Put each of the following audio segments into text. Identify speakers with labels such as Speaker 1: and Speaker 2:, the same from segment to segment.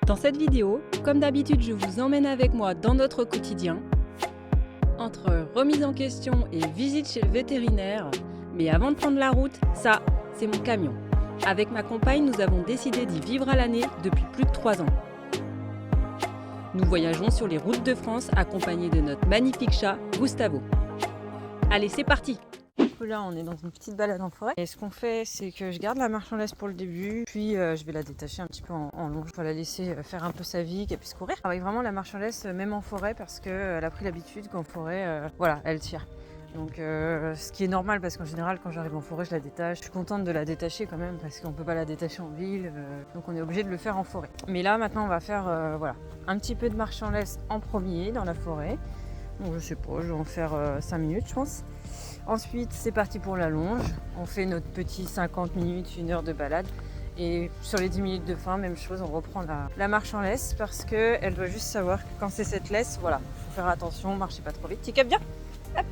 Speaker 1: Dans cette vidéo, comme d'habitude, je vous emmène avec moi dans notre quotidien, entre remise en question et visite chez le vétérinaire. Mais avant de prendre la route, ça, c'est mon camion. Avec ma compagne, nous avons décidé d'y vivre à l'année depuis plus de 3 ans. Nous voyageons sur les routes de France accompagnés de notre magnifique chat, Gustavo. Allez, c'est parti!
Speaker 2: Là, on est dans une petite balade en forêt. Et ce qu'on fait, c'est que je garde la marchandise pour le début, puis je vais la détacher un petit peu en long. Je vais la laisser faire un peu sa vie, qu'elle puisse courir. Avec vraiment la marchandise, même en forêt, parce qu'elle a pris l'habitude qu'en forêt, voilà, elle tire. Donc ce qui est normal, parce qu'en général, quand j'arrive en forêt, je la détache. Je suis contente de la détacher quand même, parce qu'on peut pas la détacher en ville, donc on est obligé de le faire en forêt. Mais là, maintenant, on va faire voilà, un petit peu de marchandise en premier dans la forêt. Donc je sais pas, je vais en faire 5 minutes, je pense. Ensuite, c'est parti pour la longe. On fait notre petit 50 minutes, 1 heure de balade. Et sur les 10 minutes de fin, même chose, on reprend la marche en laisse parce qu'elle doit juste savoir que quand c'est cette laisse, voilà, faut faire attention, marchez pas trop vite. Tu capes bien? Hop.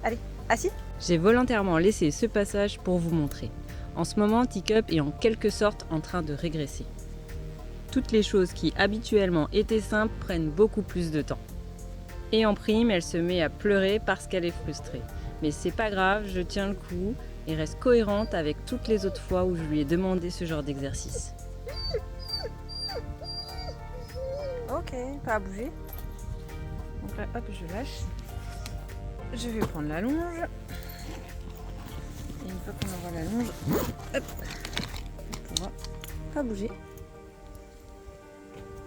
Speaker 2: Allez, assis.
Speaker 1: J'ai volontairement laissé ce passage pour vous montrer. En ce moment, Teacup est en quelque sorte en train de régresser. Toutes les choses qui habituellement étaient simples prennent beaucoup plus de temps. Et en prime, elle se met à pleurer parce qu'elle est frustrée. Mais c'est pas grave, je tiens le coup et reste cohérente avec toutes les autres fois où je lui ai demandé ce genre d'exercice.
Speaker 2: Ok, pas à bouger. Donc là, hop, je lâche. Je vais prendre la longe. Et une fois qu'on aura la longe, hop, on pourra pas bouger.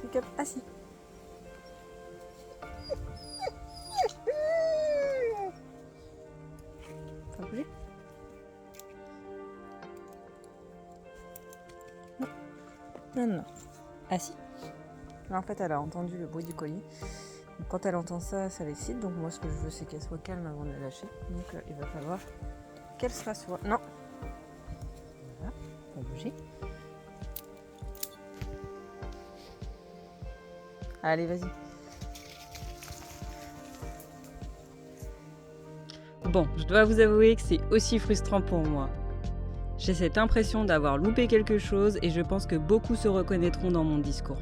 Speaker 2: C'est cap assis. Pas bouger. Non. Assis. Là, en fait, elle a entendu le bruit du collier. Donc, quand elle entend ça, ça l'excite. Donc moi, ce que je veux, c'est qu'elle soit calme avant de la lâcher. Donc il va falloir qu'elle se rassoie. Non. Voilà. Pas bouger. Allez, vas-y.
Speaker 1: Bon, je dois vous avouer que c'est aussi frustrant pour moi. J'ai cette impression d'avoir loupé quelque chose et je pense que beaucoup se reconnaîtront dans mon discours.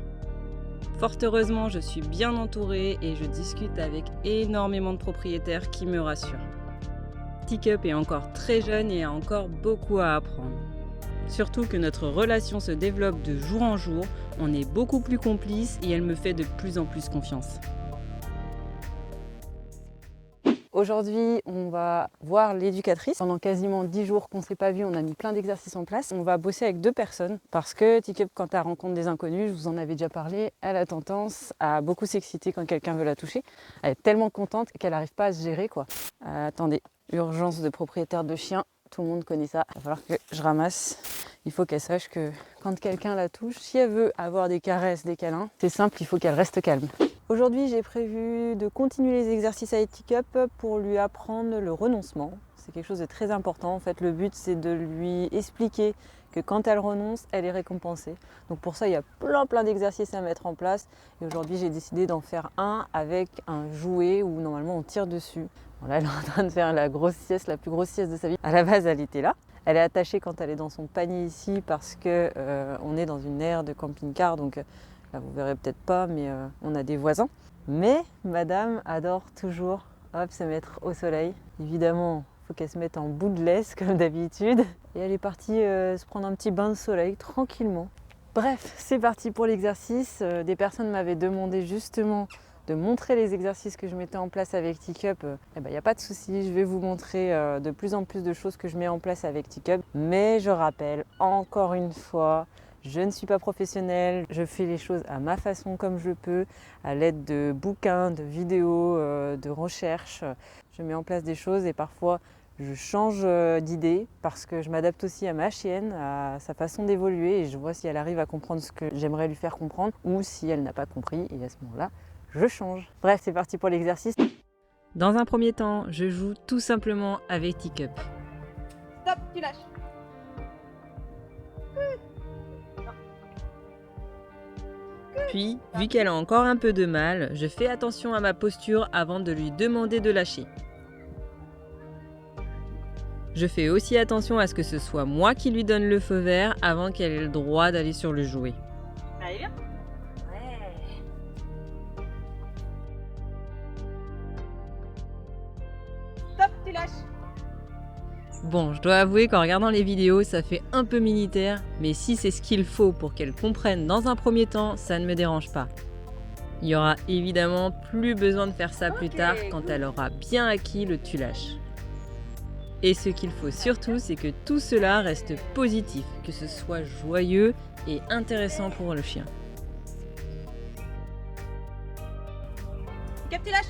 Speaker 1: Fort heureusement, je suis bien entourée et je discute avec énormément de propriétaires qui me rassurent. Teacup est encore très jeune et a encore beaucoup à apprendre. Surtout que notre relation se développe de jour en jour, on est beaucoup plus complices et elle me fait de plus en plus confiance.
Speaker 2: Aujourd'hui, on va voir l'éducatrice. Pendant quasiment 10 jours qu'on ne s'est pas vu, on a mis plein d'exercices en place. On va bosser avec 2 personnes parce que Teacup, quand elle rencontre des inconnus, je vous en avais déjà parlé, elle a tendance à beaucoup s'exciter quand quelqu'un veut la toucher. Elle est tellement contente qu'elle n'arrive pas à se gérer, quoi. Attendez, urgence de propriétaire de chien, tout le monde connaît ça. Il va falloir que je ramasse. Il faut qu'elle sache que quand quelqu'un la touche, si elle veut avoir des caresses, des câlins, c'est simple, il faut qu'elle reste calme. Aujourd'hui, j'ai prévu de continuer les exercices avec Teacup pour lui apprendre le renoncement. C'est quelque chose de très important. En fait, le but, c'est de lui expliquer que quand elle renonce, elle est récompensée. Donc pour ça, il y a plein d'exercices à mettre en place. Et aujourd'hui, j'ai décidé d'en faire un avec un jouet où normalement on tire dessus. Bon, là, elle est en train de faire la grosse sieste, la plus grosse sieste de sa vie. À la base, elle était là. Elle est attachée quand elle est dans son panier ici parce que on est dans une aire de camping-car. Donc là, vous verrez peut-être pas, mais on a des voisins. Mais madame adore toujours se mettre au soleil. Évidemment, il faut qu'elle se mette en bout de laisse comme d'habitude. Et elle est partie se prendre un petit bain de soleil tranquillement. Bref, c'est parti pour l'exercice. Des personnes m'avaient demandé justement de montrer les exercices que je mettais en place avec Teacup. Il n'y a pas de souci, je vais vous montrer de plus en plus de choses que je mets en place avec Teacup. Mais je rappelle encore une fois, je ne suis pas professionnelle, je fais les choses à ma façon comme je peux, à l'aide de bouquins, de vidéos, de recherches. Je mets en place des choses et parfois je change d'idée parce que je m'adapte aussi à ma chienne, à sa façon d'évoluer et je vois si elle arrive à comprendre ce que j'aimerais lui faire comprendre ou si elle n'a pas compris et à ce moment-là, je change. Bref, c'est parti pour l'exercice.
Speaker 1: Dans un premier temps, je joue tout simplement avec Teacup.
Speaker 2: Stop, tu lâches.
Speaker 1: Puis, vu qu'elle a encore un peu de mal, je fais attention à ma posture avant de lui demander de lâcher. Je fais aussi attention à ce que ce soit moi qui lui donne le feu vert avant qu'elle ait le droit d'aller sur le jouet. Allez, viens. Ouais. Stop, tu lâches. Bon, je dois avouer qu'en regardant les vidéos, ça fait un peu militaire, mais si c'est ce qu'il faut pour qu'elle comprenne dans un premier temps, ça ne me dérange pas. Il y aura évidemment plus besoin de faire ça plus tard quand elle aura bien acquis le tu lâches. Et ce qu'il faut surtout, c'est que tout cela reste positif, que ce soit joyeux et intéressant pour le chien. Cap, tu lâches.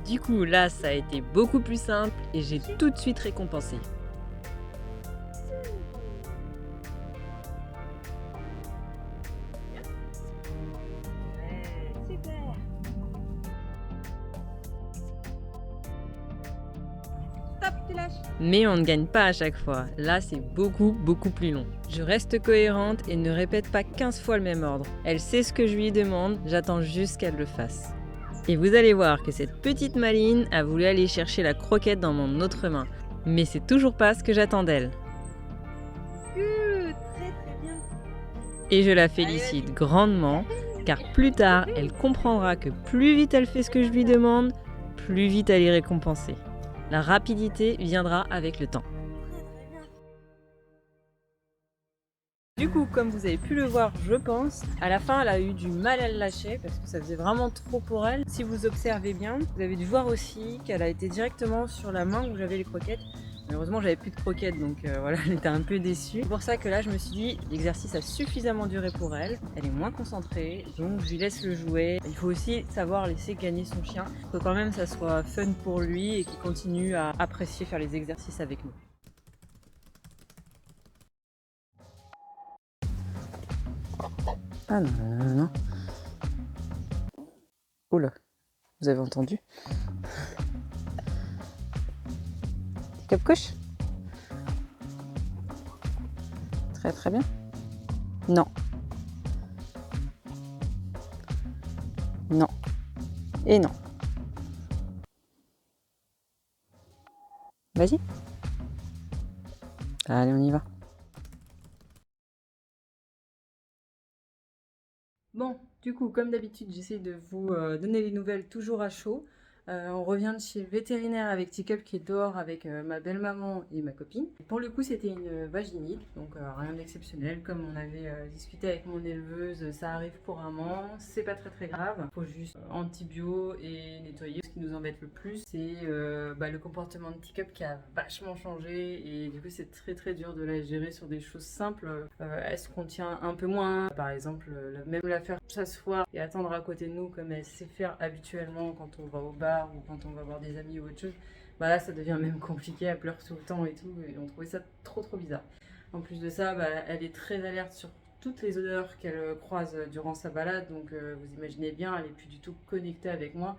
Speaker 1: Du coup, là, ça a été beaucoup plus simple et j'ai tout de suite récompensé. Mais on ne gagne pas à chaque fois. Là, c'est beaucoup plus long. Je reste cohérente et ne répète pas 15 fois le même ordre. Elle sait ce que je lui demande, j'attends juste qu'elle le fasse. Et vous allez voir que cette petite maline a voulu aller chercher la croquette dans mon autre main. Mais c'est toujours pas ce que j'attends d'elle.
Speaker 2: Très bien.
Speaker 1: Et je la félicite grandement, car plus tard, elle comprendra que plus vite elle fait ce que je lui demande, plus vite elle est récompensée. La rapidité viendra avec le temps. Du coup, comme vous avez pu le voir, je pense, à la fin, elle a eu du mal à le lâcher parce que ça faisait vraiment trop pour elle. Si vous observez bien, vous avez dû voir aussi qu'elle a été directement sur la main où j'avais les croquettes. Malheureusement, j'avais plus de croquettes, donc voilà, elle était un peu déçue. C'est pour ça que là, je me suis dit, l'exercice a suffisamment duré pour elle. Elle est moins concentrée, donc je lui laisse le jouer. Il faut aussi savoir laisser gagner son chien. Il faut quand même que ça soit fun pour lui et qu'il continue à apprécier faire les exercices avec nous. Ah non, non, non, non. Oula, vous avez entendu? Cap couche? Très bien. Non. Non. Et non. Vas-y. Allez, on y va. Bon, du coup, comme d'habitude, j'essaie de vous donner les nouvelles toujours à chaud. On revient de chez le vétérinaire avec Teacup qui est dehors avec ma belle-maman et ma copine. Pour le coup, c'était une vaginite, donc rien d'exceptionnel. Comme on avait discuté avec mon éleveuse, ça arrive couramment, c'est pas très grave. Faut juste antibio et nettoyer. Ce qui nous embête le plus, c'est le comportement de Teacup qui a vachement changé et du coup, c'est très dur de la gérer sur des choses simples. Elle se contient un peu moins. Par exemple, même la faire s'asseoir et attendre à côté de nous comme elle sait faire habituellement quand on va au bar ou quand on va voir des amis ou autre chose, bah là ça devient même compliqué, elle pleure tout le temps et tout, et on trouvait ça trop bizarre. En plus de ça, elle est très alerte sur toutes les odeurs qu'elle croise durant sa balade, donc vous imaginez bien, elle est plus du tout connectée avec moi,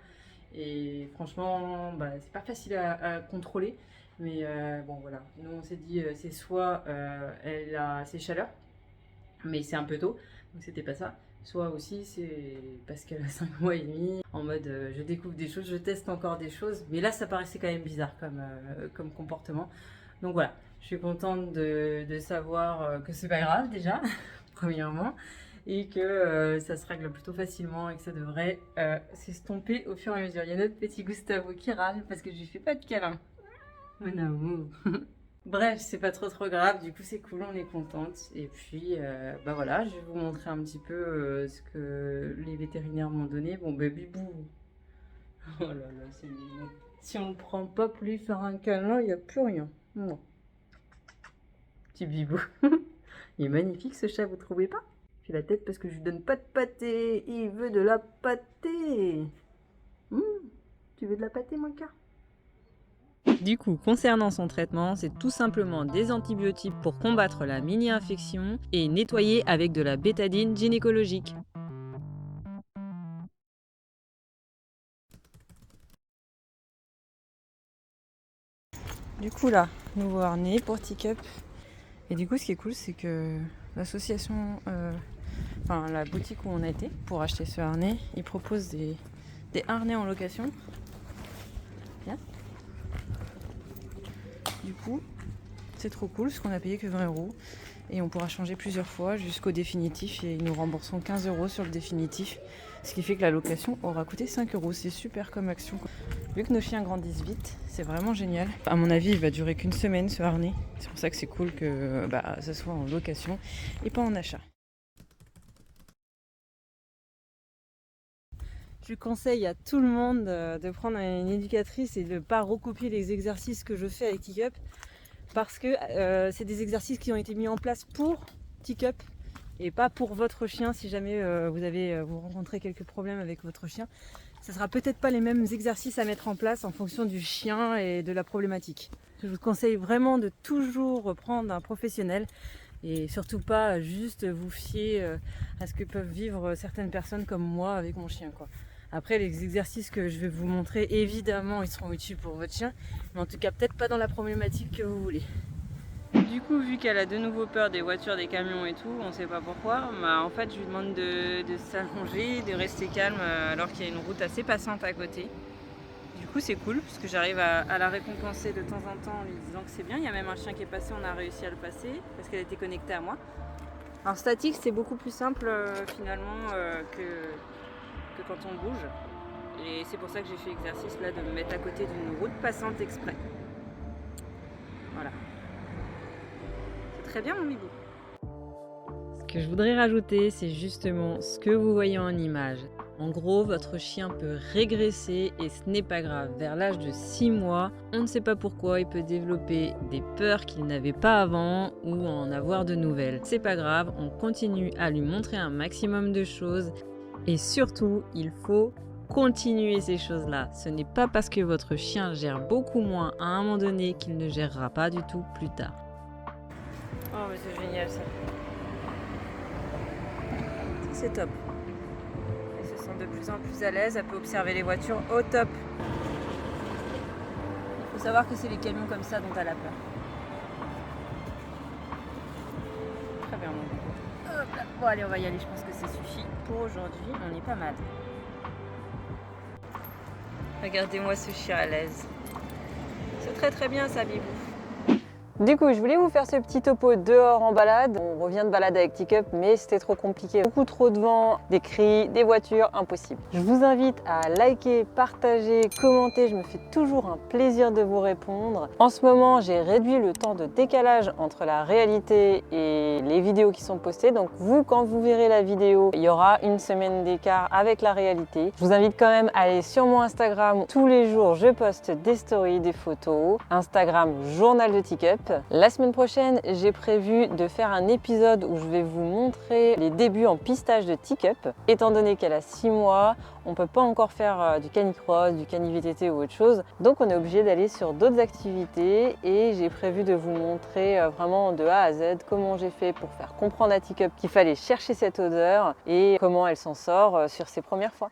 Speaker 1: et franchement, c'est pas facile à contrôler, mais bon voilà, nous on s'est dit, c'est soit elle a ses chaleurs, mais c'est un peu tôt, donc c'était pas ça. Soit aussi c'est parce qu'elle a 5 mois et demi, en mode je découvre des choses, je teste encore des choses, mais là ça paraissait quand même bizarre comme comportement. Donc voilà, je suis contente de savoir que c'est pas grave déjà, premièrement, et que ça se règle plutôt facilement et que ça devrait s'estomper au fur et à mesure. Il y a notre petit Gustavo qui râle parce que je lui fais pas de câlin. Mon amour. Bref, c'est pas trop grave, du coup c'est cool, on est contente. Et puis, voilà, je vais vous montrer un petit peu ce que les vétérinaires m'ont donné. Bon, bibou. Oh là là, c'est mignon. Si on le prend pas pour lui faire un câlin, il n'y a plus rien. Non. Petit bibou. Il est magnifique ce chat, vous trouvez pas? J'ai la tête parce que je lui donne pas de pâté. Il veut de la pâté. Tu veux de la pâté, mon cœur? Du coup, concernant son traitement, c'est tout simplement des antibiotiques pour combattre la mini-infection et nettoyer avec de la bétadine gynécologique. Du coup là, nouveau harnais pour Teacup. Et du coup, ce qui est cool, c'est que l'association, la boutique où on a été pour acheter ce harnais, ils proposent des harnais en location. Bien. Du coup,
Speaker 2: C'est trop cool parce qu'on a payé que 20 € et on pourra changer plusieurs fois jusqu'au définitif et ils nous rembourseront 15 € sur le définitif. Ce qui fait que la location aura coûté 5 €. C'est super comme action. Vu que nos chiens grandissent vite, c'est vraiment génial. À mon avis, il va durer qu'une semaine ce harnais. C'est pour ça que c'est cool que ça soit en location et pas en achat. Je conseille à tout le monde de prendre une éducatrice et de ne pas recopier les exercices que je fais avec Teacup parce que c'est des exercices qui ont été mis en place pour Teacup et pas pour votre chien. Si jamais vous rencontrez quelques problèmes avec votre chien, ça sera peut-être pas les mêmes exercices à mettre en place en fonction du chien et de la problématique. Je vous conseille vraiment de toujours prendre un professionnel et surtout pas juste vous fier à ce que peuvent vivre certaines personnes comme moi avec mon chien, quoi. Après, les exercices que je vais vous montrer, évidemment, ils seront utiles pour votre chien, mais en tout cas, peut-être pas dans la problématique que vous voulez. Du coup, vu qu'elle a de nouveau peur des voitures, des camions et tout, on sait pas pourquoi, en fait, je lui demande de s'allonger, de rester calme alors qu'il y a une route assez passante à côté. Du coup, c'est cool, parce que j'arrive à la récompenser de temps en temps en lui disant que c'est bien. Il y a même un chien qui est passé, on a réussi à le passer, parce qu'elle était connectée à moi. Alors, statique, c'est beaucoup plus simple, finalement, que quand on bouge. Et c'est pour ça que j'ai fait l'exercice là de me mettre à côté d'une route passante exprès. Voilà. C'est très bien mon bibou. Ce que je voudrais rajouter, c'est justement ce que vous voyez en image. En gros, votre chien peut régresser et ce n'est pas grave. Vers l'âge de 6 mois, on ne sait pas pourquoi il peut développer des peurs qu'il n'avait pas avant ou en avoir de nouvelles. C'est pas grave, on continue à lui montrer un maximum de choses. Et surtout, il faut continuer ces choses-là. Ce n'est pas parce que votre chien gère beaucoup moins à un moment donné qu'il ne gérera pas du tout plus tard. Oh mais c'est génial ça. C'est top. Elle se sent de plus en plus à l'aise, elle peut observer les voitures au top. Il faut savoir que c'est les camions comme ça dont elle a peur. Très bien mon bébé. Bon allez, on va y aller, je pense que ça suffit pour aujourd'hui, on est pas mal. Regardez-moi ce chien à l'aise. C'est très très bien ça, bibou. Du coup, je voulais vous faire ce petit topo dehors en balade. On revient de balade avec Teacup, mais c'était trop compliqué. Beaucoup trop de vent, des cris, des voitures, impossible. Je vous invite à liker, partager, commenter. Je me fais toujours un plaisir de vous répondre. En ce moment, j'ai réduit le temps de décalage entre la réalité et les vidéos qui sont postées. Donc vous, quand vous verrez la vidéo, il y aura une semaine d'écart avec la réalité. Je vous invite quand même à aller sur mon Instagram. Tous les jours, je poste des stories, des photos. Instagram, journal de Teacup. La semaine prochaine, j'ai prévu de faire un épisode où je vais vous montrer les débuts en pistage de Teacup. Étant donné qu'elle a 6 mois, on ne peut pas encore faire du canicross, du cani-VTT ou autre chose. Donc on est obligé d'aller sur d'autres activités et j'ai prévu de vous montrer vraiment de A à Z comment j'ai fait pour faire comprendre à Teacup qu'il fallait chercher cette odeur et comment elle s'en sort sur ses premières fois.